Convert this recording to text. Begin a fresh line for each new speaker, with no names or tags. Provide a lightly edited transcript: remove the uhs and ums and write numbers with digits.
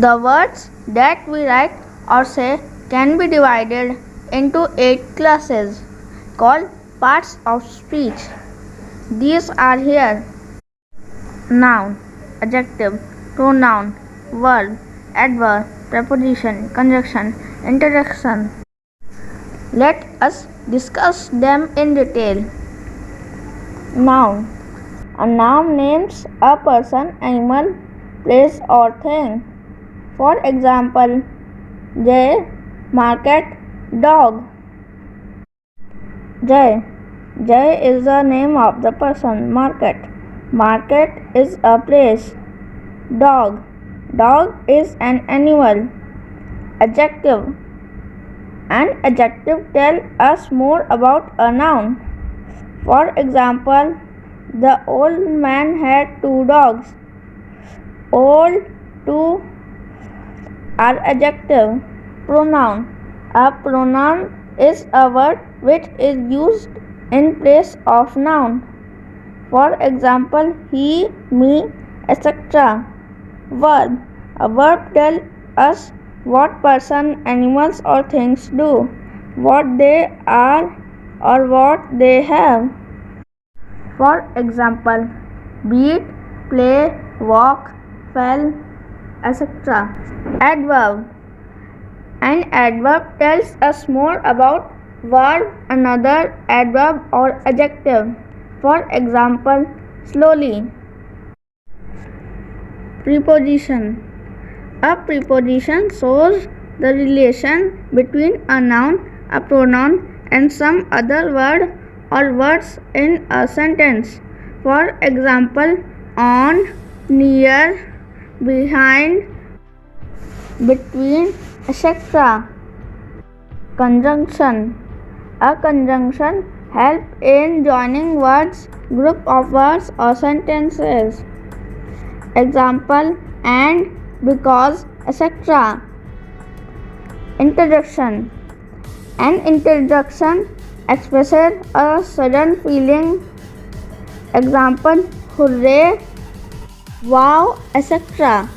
The words that we write or say can be divided into 8 classes called parts of speech. These are here: noun, adjective, pronoun, verb, adverb, preposition, conjunction, interjection. Let us discuss them in detail. Noun. A noun names a person, animal, place or thing. For example, J, market, dog. J is the name of the person, market. Market is a place. Dog is an animal. Adjective. An adjective tells us more about a noun. For example, the old man had 2 dogs. Old, 2 are adjective. Pronoun. A pronoun is a word which is used in place of noun. For example, he, me, etc. Verb. A verb tells us what person, animals or things do, what they are or what they have. For example, beat, play, walk, fell, etc. Adverb. An adverb tells us more about verb, another adverb or adjective. For example, slowly. Preposition. A preposition shows the relation between a noun, a pronoun, and some other word or words in a sentence. For example, on, near, behind, between, etc. Conjunction. A conjunction helps in joining words, group of words or sentences. Example, and, because, etc. Introduction. An introduction expresses a sudden feeling. Example, hooray, wow, etc.